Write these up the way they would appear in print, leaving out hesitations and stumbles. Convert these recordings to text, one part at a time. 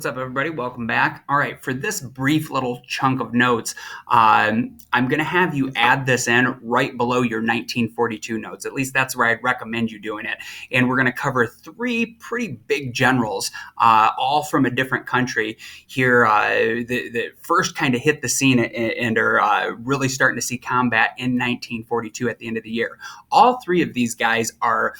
What's up, everybody? Welcome back. All right, for this brief little chunk of notes, I'm going to have you add this in right below your 1942 notes. At least that's where I'd recommend you doing it. And we're going to cover three pretty big generals, all from a different country here, that first kind of hit the scene and are really starting to see combat in 1942 at the end of the year. All three of these guys are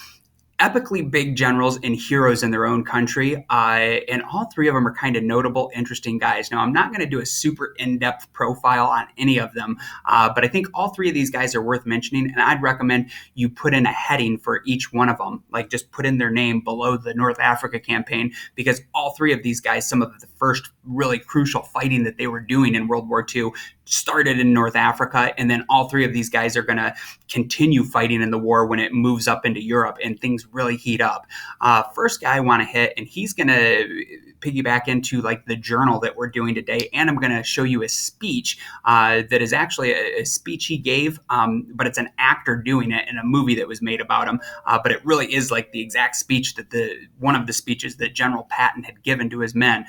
epically big generals and heroes in their own country. And all three of them are kind of notable, interesting guys. Now, I'm not going to do a super in-depth profile on any of them, but I think all three of these guys are worth mentioning. And I'd recommend you put in a heading for each one of them, like just put in their name below the North Africa campaign, because all three of these guys, some of the first really crucial fighting that they were doing in World War II started in North Africa, and then all three of these guys are going to continue fighting in the war when it moves up into Europe and things really heat up. First guy I want to hit, and he's going to piggyback into like the journal that we're doing today, and I'm going to show you a speech that is actually a speech he gave, but it's an actor doing it in a movie that was made about him. But it really is like the exact speech that one of the speeches that General Patton had given to his men.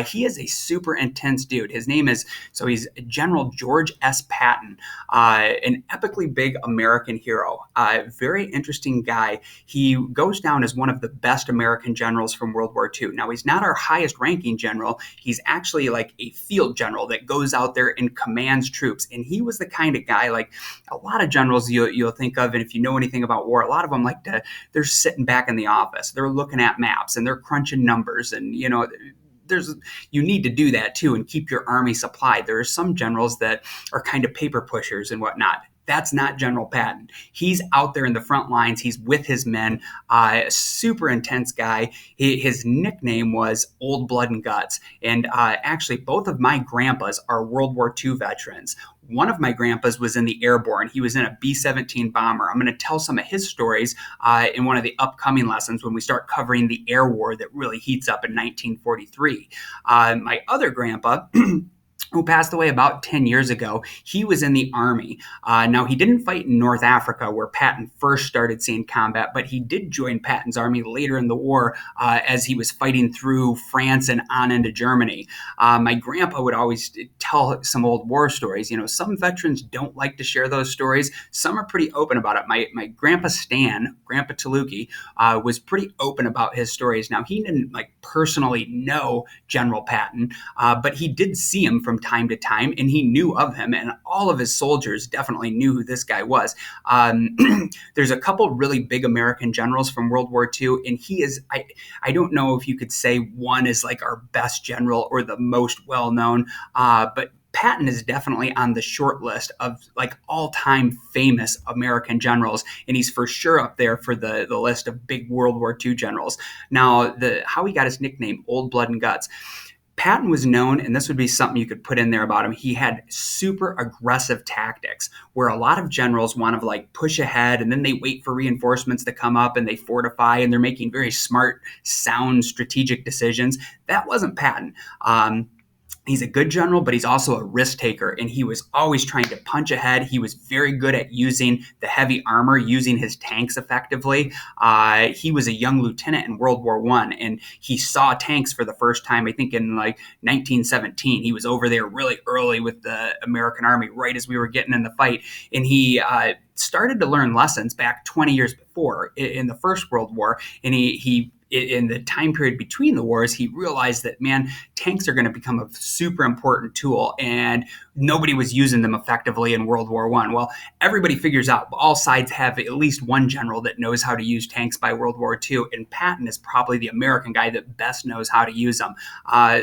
He is a super intense dude. His name is he's General George S. Patton, an epically big American hero. Very interesting guy. He goes down as one of the best American generals from World War II. Now, he's not our highest ranking general. He's actually like a field general that goes out there and commands troops. And he was the kind of guy, like a lot of generals you'll think of, and if you know anything about war, a lot of them they're sitting back in the office. They're looking at maps and they're crunching numbers, and you need to do that too and keep your army supplied. There are some generals that are kind of paper pushers and whatnot. That's not General Patton. He's out there in the front lines. He's with his men. A super intense guy. His nickname was Old Blood and Guts. And actually, both of my grandpas are World War II veterans. One of my grandpas was in the airborne. He was in a B-17 bomber. I'm going to tell some of his stories in one of the upcoming lessons when we start covering the air war that really heats up in 1943. My other grandpa who passed away about 10 years ago, he was in the Army. Now, he didn't fight in North Africa, where Patton first started seeing combat, but he did join Patton's army later in the war as he was fighting through France and on into Germany. My grandpa would always tell some old war stories. Some veterans don't like to share those stories. Some are pretty open about it. My grandpa Stan, Grandpa Taluki, was pretty open about his stories. Now, he didn't personally know General Patton, but he did see him from time to time, and he knew of him, and all of his soldiers definitely knew who this guy was. There's a couple really big American generals from World War II, and he is, I don't know if you could say one is like our best general or the most well-known, but Patton is definitely on the short list of all-time famous American generals, and he's for sure up there for the list of big World War II generals. Now, how he got his nickname, Old Blood and Guts. Patton was known, and this would be something you could put in there about him, he had super aggressive tactics where a lot of generals want to push ahead and then they wait for reinforcements to come up and they fortify and they're making very smart, sound, strategic decisions. That wasn't Patton. He's a good general, but he's also a risk taker, and he was always trying to punch ahead. He was very good at using the heavy armor, using his tanks effectively. He was a young lieutenant in World War I, and he saw tanks for the first time, I think, in 1917. He was over there really early with the American Army, right as we were getting in the fight, and he started to learn lessons back 20 years before in the First World War, and he in the time period between the wars, he realized that, man, tanks are going to become a super important tool, and nobody was using them effectively in World War I. Well, everybody figures out all sides have at least one general that knows how to use tanks by World War II, and Patton is probably the American guy that best knows how to use them.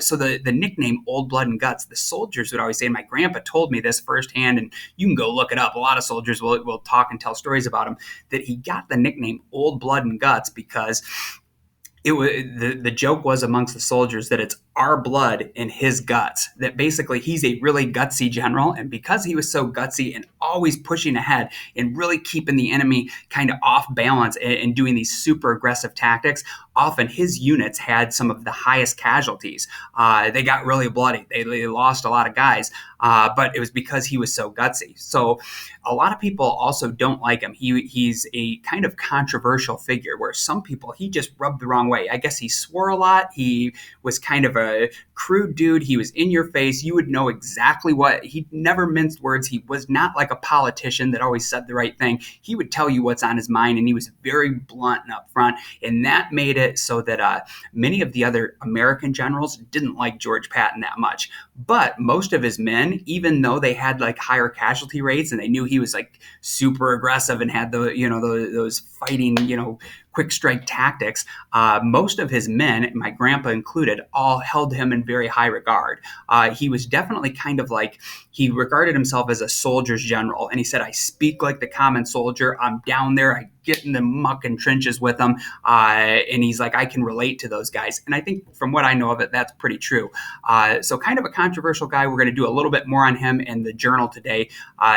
So the nickname Old Blood and Guts, the soldiers would always say, my grandpa told me this firsthand, and you can go look it up. A lot of soldiers will talk and tell stories about him, that he got the nickname Old Blood and Guts because the joke was amongst the soldiers that it's our blood in his guts, that basically he's a really gutsy general, and because he was so gutsy and always pushing ahead and really keeping the enemy kind of off balance and doing these super aggressive tactics, often his units had some of the highest casualties. They got really bloody. They lost a lot of guys, but it was because he was so gutsy. So a lot of people also don't like him. He's a kind of controversial figure where some people, he just rubbed the wrong way. I guess he swore a lot. He was kind of a crude dude. He was in your face. You would know exactly what he never minced words. He was not like a politician that always said the right thing. He would tell you what's on his mind, and he was very blunt and upfront. And that made it so that many of the other American generals didn't like George Patton that much. But most of his men, even though they had like higher casualty rates and they knew he was like super aggressive and had those fighting, quick strike tactics, most of his men, my grandpa included, all held him in very high regard. He was definitely kind of like, he regarded himself as a soldier's general. And he said, I speak like the common soldier. I'm down there. I get in the muck and trenches with them. And he's like, I can relate to those guys. And I think from what I know of it, that's pretty true. So kind of a controversial guy. We're going to do a little bit more on him, and the journal today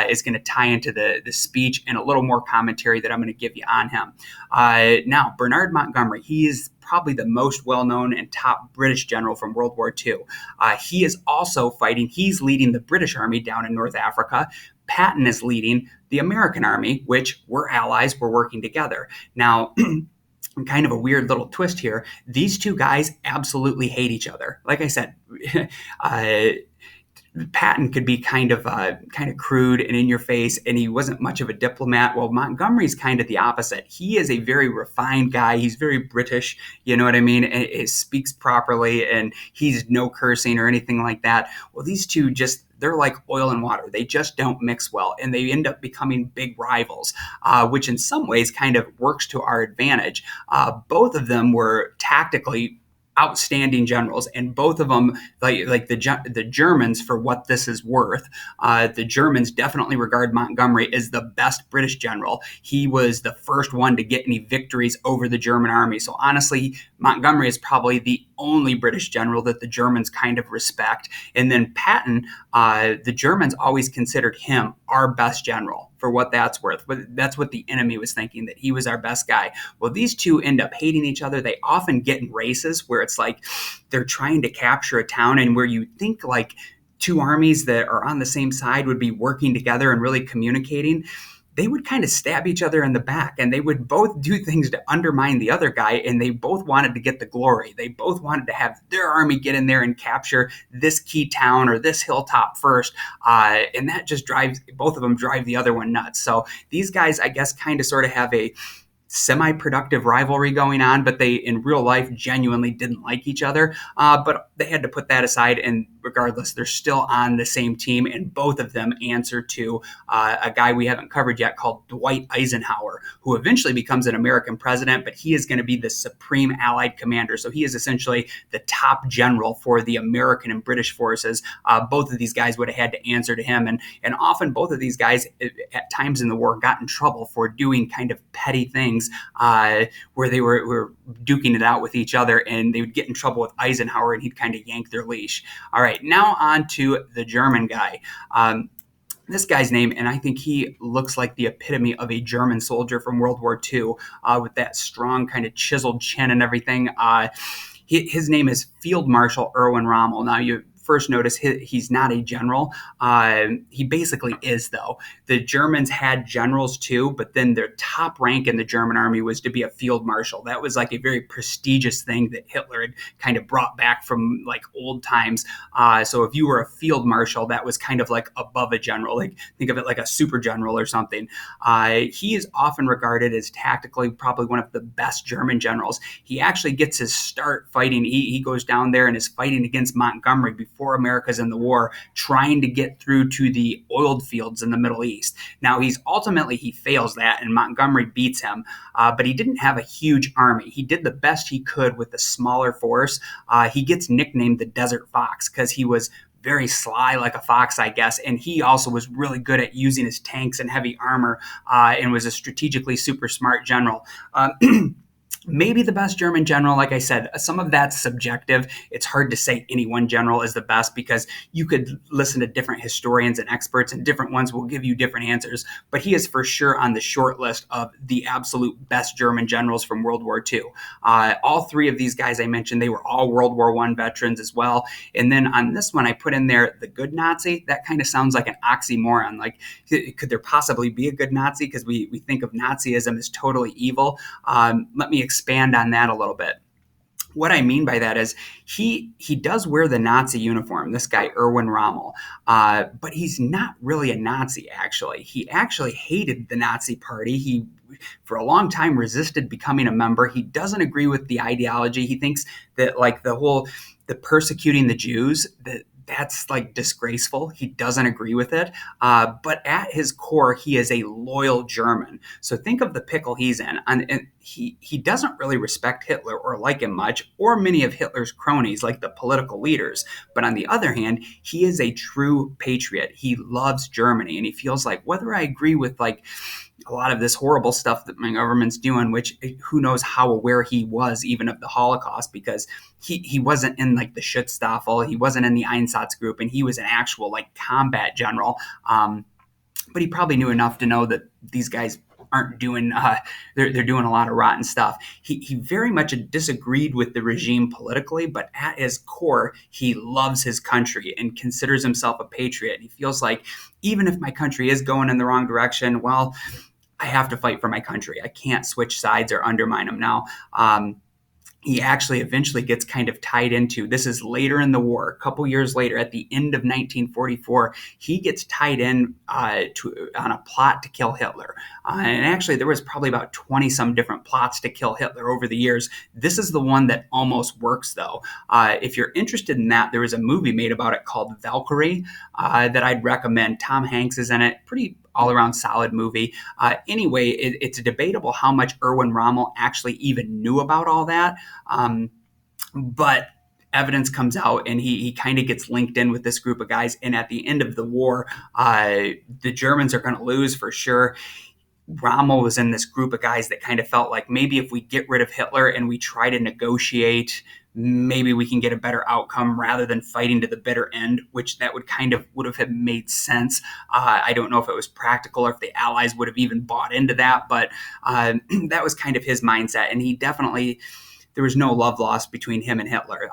is going to tie into the speech and a little more commentary that I'm going to give you on him. Now, Bernard Montgomery, he is probably the most well-known and top British general from World War II. He is also fighting. He's leading the British Army down in North Africa. Patton is leading the American Army, which we're allies. We're working together. Now, kind of a weird little twist here. These two guys absolutely hate each other. Like I said, Patton could be kind of crude and in your face, and he wasn't much of a diplomat. Well, Montgomery's kind of the opposite. He is a very refined guy. He's very British, you know what I mean? And he speaks properly, and he's no cursing or anything like that. Well, these two they're like oil and water. They just don't mix well, and they end up becoming big rivals, which in some ways kind of works to our advantage. Both of them were tactically outstanding generals, and both of them, like the Germans, for what this is worth, the Germans definitely regard Montgomery as the best British general. He was the first one to get any victories over the German army. So honestly, Montgomery is probably the only British general that the Germans kind of respect. And then Patton, the Germans always considered him our best general, for what that's worth. But that's what the enemy was thinking, that he was our best guy. Well, these two end up hating each other. They often get in races where it's like they're trying to capture a town, and where you think like two armies that are on the same side would be working together and really communicating, they would kind of stab each other in the back, and they would both do things to undermine the other guy, and they both wanted to get the glory. They both wanted to have their army get in there and capture this key town or this hilltop first, and that just both of them drive the other one nuts. So these guys, I guess, kind of sort of have a semi-productive rivalry going on, but they in real life genuinely didn't like each other. But they had to put that aside, and regardless, they're still on the same team, and both of them answer to a guy we haven't covered yet called Dwight Eisenhower, who eventually becomes an American president, but he is going to be the supreme Allied commander. So he is essentially the top general for the American and British forces. Both of these guys would have had to answer to him, and often both of these guys at times in the war got in trouble for doing kind of petty things where they were duking it out with each other, and they would get in trouble with Eisenhower, and he'd kind of yank their leash. All right, now on to the German guy. This guy's name, and I think he looks like the epitome of a German soldier from World War II, with that strong kind of chiseled chin and everything. His name is Field Marshal Erwin Rommel. Now, you first notice he's not a general. He basically is, though. The Germans had generals too, but then their top rank in the German army was to be a field marshal. That was like a very prestigious thing that Hitler had kind of brought back from like old times. So if you were a field marshal, that was kind of like above a general. Like think of it like a super general or something. He is often regarded as tactically probably one of the best German generals. He actually gets his start fighting. He goes down there and is fighting against Montgomery before America's in the war, trying to get through to the oiled fields in the Middle East. Now, he fails that, and Montgomery beats him, but he didn't have a huge army. He did the best he could with a smaller force. He gets nicknamed the Desert Fox because he was very sly like a fox, I guess, and he also was really good at using his tanks and heavy armor, and was a strategically super smart general. Maybe the best German general. Like I said, some of that's subjective. It's hard to say any one general is the best because you could listen to different historians and experts, and different ones will give you different answers. But he is for sure on the short list of the absolute best German generals from World War II. All three of these guys I mentioned, they were all World War I veterans as well. And then on this one, I put in there the good Nazi. That kind of sounds like an oxymoron. Like, could there possibly be a good Nazi? Because we think of Nazism as totally evil. Let me expand on that a little bit. What I mean by that is he does wear the Nazi uniform, this guy Erwin Rommel, but he's not really a Nazi. Actually, he actually hated the Nazi Party. He for a long time resisted becoming a member. He doesn't agree with the ideology. He thinks that like the persecuting the Jews, that's like disgraceful. He doesn't agree with it. But at his core, he is a loyal German. So think of the pickle he's in. And he doesn't really respect Hitler or like him much, or many of Hitler's cronies, like the political leaders. But on the other hand, he is a true patriot. He loves Germany, and he feels like whether I agree with like a lot of this horrible stuff that my government's doing, which who knows how aware he was even of the Holocaust, because he wasn't in like the Schutzstaffel, he wasn't in the Einsatzgruppe, and he was an actual like combat general. But he probably knew enough to know that these guys aren't doing they're doing a lot of rotten stuff. He very much disagreed with the regime politically, but at his core he loves his country and considers himself a patriot. He feels like even if my country is going in the wrong direction, well, I have to fight for my country. I can't switch sides or undermine them now. He actually eventually gets kind of tied into, this is later in the war, a couple years later, at the end of 1944, he gets tied in on a plot to kill Hitler. And actually, there was probably about 20 some different plots to kill Hitler over the years. This is the one that almost works, though. If you're interested in that, there was a movie made about it called Valkyrie that I'd recommend. Tom Hanks is in it. Pretty all-around solid movie. Anyway, it's debatable how much Erwin Rommel actually even knew about all that. But evidence comes out, and he kind of gets linked in with this group of guys. And at the end of the war, the Germans are going to lose for sure. Rommel was in this group of guys that kind of felt like maybe if we get rid of Hitler and we try to negotiate, maybe we can get a better outcome rather than fighting to the bitter end, which that would have made sense. I don't know if it was practical or if the Allies would have even bought into that, but that was kind of his mindset. And there was no love lost between him and Hitler.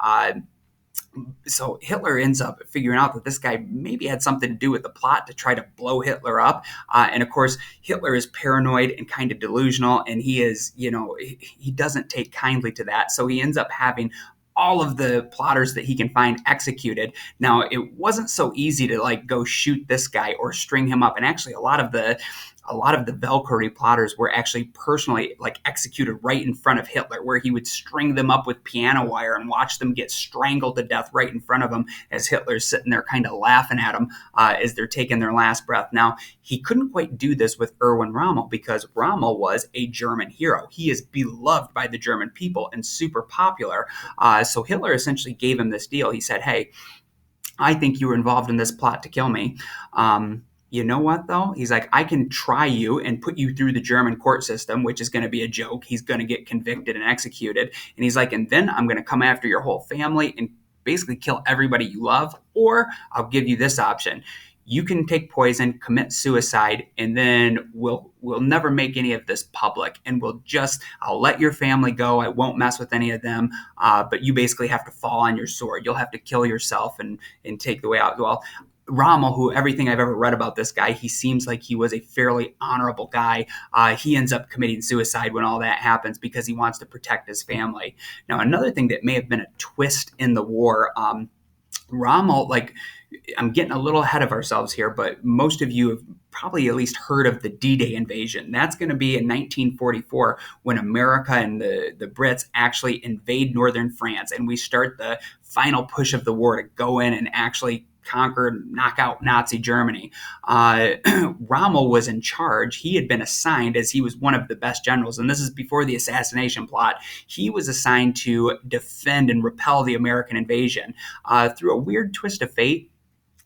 So Hitler ends up figuring out that this guy maybe had something to do with the plot to try to blow Hitler up. And of course, Hitler is paranoid and kind of delusional, and he doesn't take kindly to that. So he ends up having all of the plotters that he can find executed. Now, it wasn't so easy to like go shoot this guy or string him up. And actually, a lot of the Valkyrie plotters were actually personally like executed right in front of Hitler, where he would string them up with piano wire and watch them get strangled to death right in front of him as Hitler's sitting there kind of laughing at them as they're taking their last breath. Now, he couldn't quite do this with Erwin Rommel because Rommel was a German hero. He is beloved by the German people and super popular. So Hitler essentially gave him this deal. He said, hey, I think you were involved in this plot to kill me. You know what, though? He's like, I can try you and put you through the German court system, which is going to be a joke. He's going to get convicted and executed. And he's like, and then I'm going to come after your whole family and basically kill everybody you love. Or I'll give you this option. You can take poison, commit suicide, and then we'll never make any of this public. And I'll let your family go. I won't mess with any of them. But you basically have to fall on your sword. You'll have to kill yourself and take the way out. Well, Rommel, who everything I've ever read about this guy, he seems like he was a fairly honorable guy. He ends up committing suicide when all that happens because he wants to protect his family. Now, another thing that may have been a twist in the war, Rommel, like, I'm getting a little ahead of ourselves here, but most of you have probably at least heard of the D-Day invasion. That's going to be in 1944 when America and the Brits actually invade northern France, and we start the final push of the war to go in and actually conquer, knock out Nazi Germany. Rommel was in charge. He had been assigned, as he was one of the best generals, and this is before the assassination plot, he was assigned to defend and repel the American invasion. Through a weird twist of fate,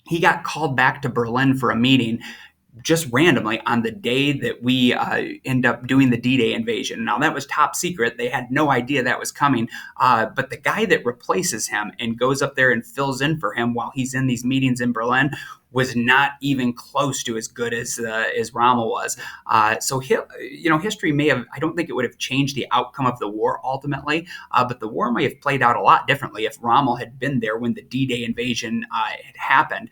he got called back to Berlin for a meeting just randomly on the day that we end up doing the D-Day invasion. Now, that was top secret. They had no idea that was coming. But the guy that replaces him and goes up there and fills in for him while he's in these meetings in Berlin was not even close to as good as Rommel was. So history may have, I don't think it would have changed the outcome of the war ultimately, but the war may have played out a lot differently if Rommel had been there when the D-Day invasion had happened.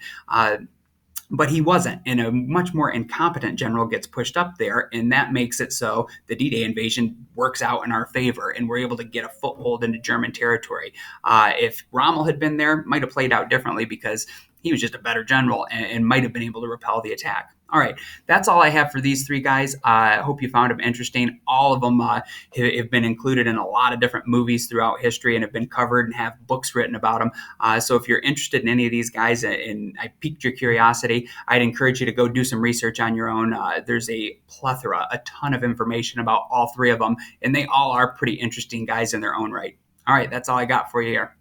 But he wasn't, and a much more incompetent general gets pushed up there, and that makes it so the D-Day invasion works out in our favor, and we're able to get a foothold into German territory. If Rommel had been there, might have played out differently because he was just a better general and might have been able to repel the attack. All right, that's all I have for these three guys. I hope you found them interesting. All of them have been included in a lot of different movies throughout history and have been covered and have books written about them. So if you're interested in any of these guys and I piqued your curiosity, I'd encourage you to go do some research on your own. There's a plethora, a ton of information about all three of them, and they all are pretty interesting guys in their own right. All right, that's all I got for you here.